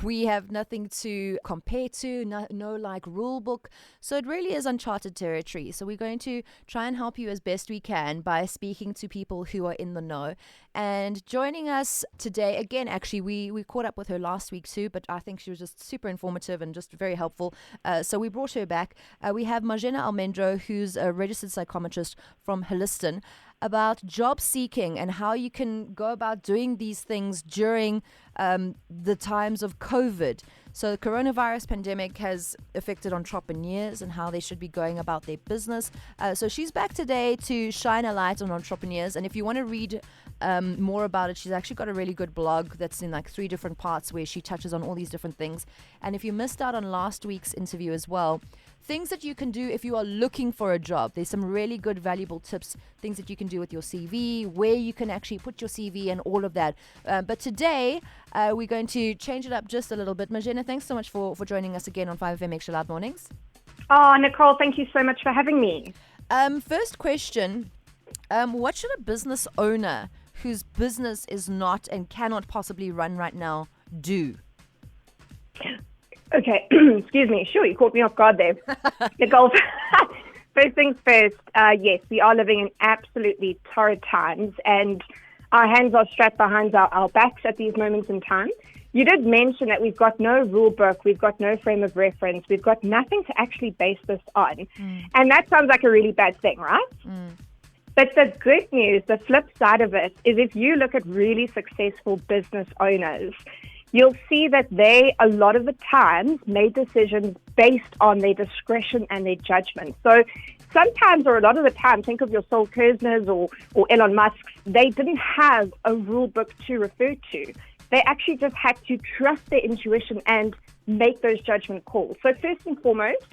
We have nothing to compare to, no like rule book. So it really is uncharted territory. So we're going to try and help you as best we can by speaking to people who are in the know. And joining us today, again, actually, we caught up with her last week too, but I think she was just super informative and just very helpful. So we brought her back. We have Marzenna Almendro, who's a registered psychometrist from Holistan, about job seeking and how you can go about doing these things during the times of COVID. So the coronavirus pandemic has affected entrepreneurs and how they should be going about their business. So she's back today to shine a light on entrepreneurs. And if you want to read more about it, she's actually got a really good blog that's in like 3 different parts where she touches on all these different things. And if you missed out on last week's interview as well, things that you can do if you are looking for a job. There's some really good, valuable tips, things that you can do with your CV, where you can actually put your CV and all of that. But today, we're going to change it up just a little bit. Marzenna, thanks so much for joining us again on 5FM Extra Loud Mornings. Oh, Nicole, thank you so much for having me. First question, what should a business owner whose business is not and cannot possibly run right now do? Okay, excuse me. Sure, you caught me off guard there. Nicole, first things first, yes, we are living in absolutely torrid times and our hands are strapped behind our backs at these moments in time. You did mention that we've got no rule book, we've got no frame of reference, we've got nothing to actually base this on. And that sounds like a really bad thing, right? But the good news, the flip side of it, is if you look at really successful business owners, you'll see that they, a lot of the times, made decisions based on their discretion and their judgment. So sometimes, or a lot of the time, think of your Saul Kersners or Elon Musks, they didn't have a rule book to refer to. They actually just had to trust their intuition and make those judgment calls. So first and foremost,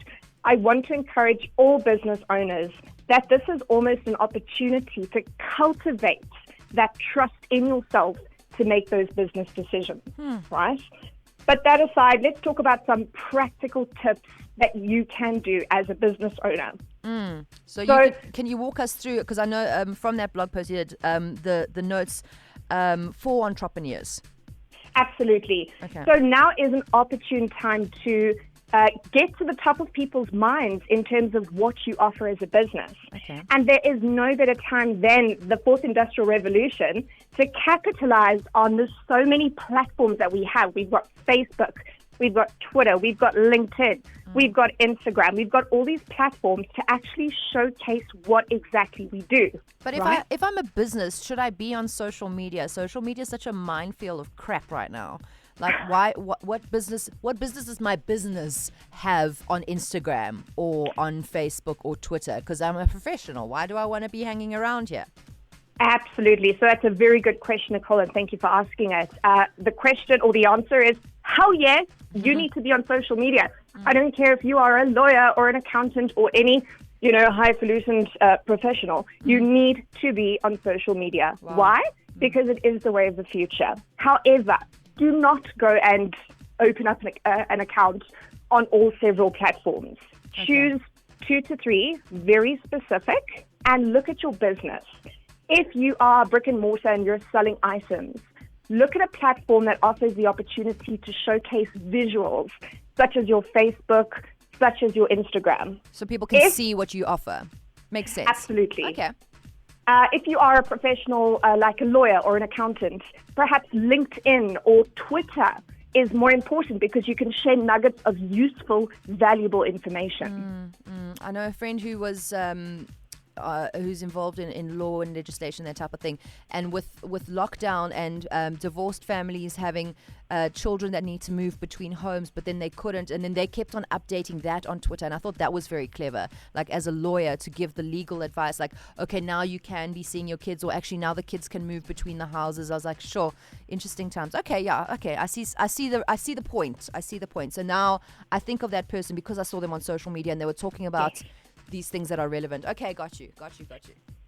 I want to encourage all business owners that this is almost an opportunity to cultivate that trust in yourself to make those business decisions, right? But that aside, let's talk about some practical tips that you can do as a business owner. So can you walk us through, because I know from that blog post you did, the notes for entrepreneurs. Absolutely. Okay. So now is an opportune time to get to the top of people's minds in terms of what you offer as a business. Okay. And there is no better time than the fourth industrial revolution to capitalize on the so many platforms that we have. We've got Facebook, we've got Twitter, we've got LinkedIn, we've got Instagram, we've got all these platforms to actually showcase what exactly we do. But right? if I'm a business, should I be on social media? Social media is such a minefield of crap right now. Like, why? What business does my business have on Instagram or on Facebook or Twitter? Because I'm a professional. Why do I want to be hanging around here? Absolutely. So that's a very good question, Nicole, and thank you for asking it. The question or the answer is, hell yes, you need to be on social media. I don't care if you are a lawyer or an accountant or any, highfalutin professional. You need to be on social media. Wow. Why? Because it is the way of the future. However, do not go and open up an account on all several platforms. Okay. Choose 2 to 3, very specific, and look at your business. If you are brick and mortar and you're selling items, look at a platform that offers the opportunity to showcase visuals, such as your Facebook, such as your Instagram. So people can see what you offer. Makes sense. Absolutely. Okay. If you are a professional like a lawyer or an accountant, perhaps LinkedIn or Twitter is more important because you can share nuggets of useful, valuable information. I know a friend who was who's involved in law and legislation, that type of thing. And with lockdown and divorced families having children that need to move between homes, but then they couldn't, and then they kept on updating that on Twitter. And I thought that was very clever, like as a lawyer, to give the legal advice, like, okay, now you can be seeing your kids, or actually now the kids can move between the houses. I was like, sure, interesting times. Okay, yeah, okay, I see the point. So now I think of that person because I saw them on social media and they were talking about these things that are relevant. Okay, got you.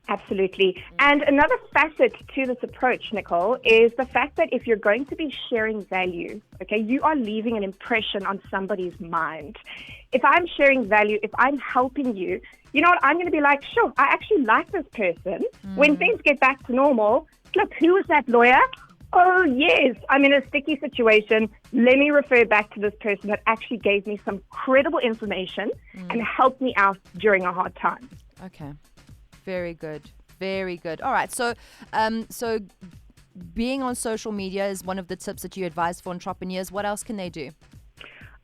Absolutely. And another facet to this approach, Nicole, is the fact that if you're going to be sharing value, okay, you are leaving an impression on somebody's mind. If I'm sharing value, if I'm helping you, you know what, I'm going to be like, sure, I actually like this person. When things get back to normal, look, who was that lawyer? Oh, yes. I'm in a sticky situation. Let me refer back to this person that actually gave me some credible information and helped me out during a hard time. Okay. Very good. Very good. All right. So, so being on social media is one of the tips that you advise for entrepreneurs. What else can they do?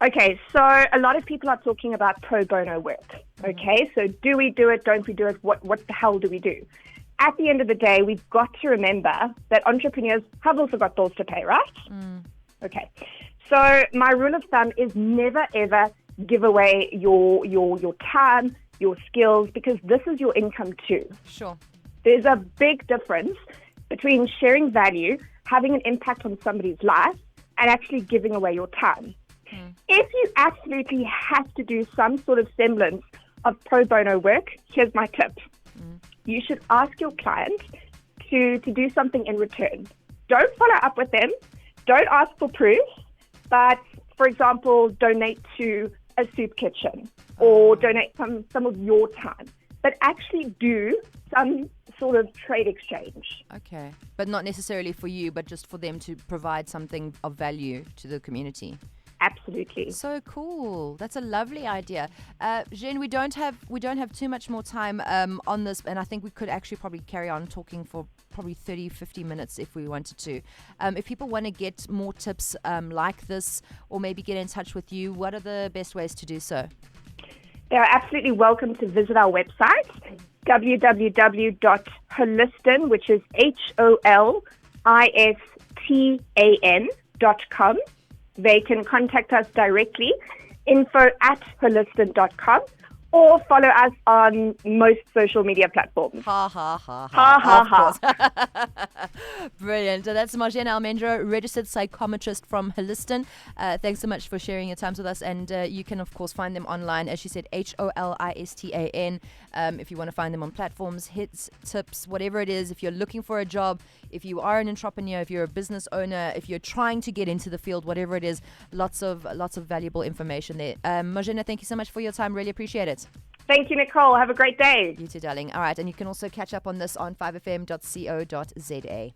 Okay, so a lot of people are talking about pro bono work. Okay, so do we do it? Don't we do it? What the hell do we do? At the end of the day, we've got to remember that entrepreneurs have also got bills to pay, right? Okay, so my rule of thumb is never ever give away your time, your skills, because this is your income too. Sure. There's a big difference between sharing value, having an impact on somebody's life, and actually giving away your time. If you absolutely have to do some sort of semblance of pro bono work, here's my tip. You should ask your client to do something in return. Don't follow up with them. Don't ask for proof. But, for example, donate to a soup kitchen or donate some of your time. But actually do some sort of trade exchange. Okay. But not necessarily for you, but just for them to provide something of value to the community. Absolutely. So cool. That's a lovely idea. Jen, we don't have too much more time on this, and I think we could actually probably carry on talking for probably 30-50 minutes if we wanted to. If people want to get more tips like this or maybe get in touch with you, what are the best ways to do so? They are absolutely welcome to visit our website, www.holistan, which is HOLISTAN.com. They can contact us directly, info@holistan.com, or follow us on most social media platforms. Ha ha ha Ha ha ha. Brilliant. So that's Marzenna Almendro, registered psychometrist from Holistan. Thanks so much for sharing your times with us. And you can, of course, find them online. As she said, HOLISTAN. If you want to find them on platforms, hits, tips, whatever it is. If you're looking for a job, if you are an entrepreneur, if you're a business owner, if you're trying to get into the field, whatever it is, lots of valuable information there. Marzenna, thank you so much for your time. Really appreciate it. Thank you, Nicole. Have a great day. You too, darling. All right. And you can also catch up on this on 5fm.co.za.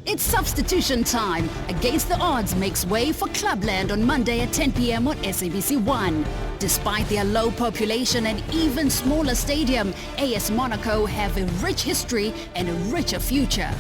It's substitution time. Against the Odds makes way for Clubland on Monday at 10 p.m. on SABC1. Despite their low population and even smaller stadium, AS Monaco have a rich history and a richer future.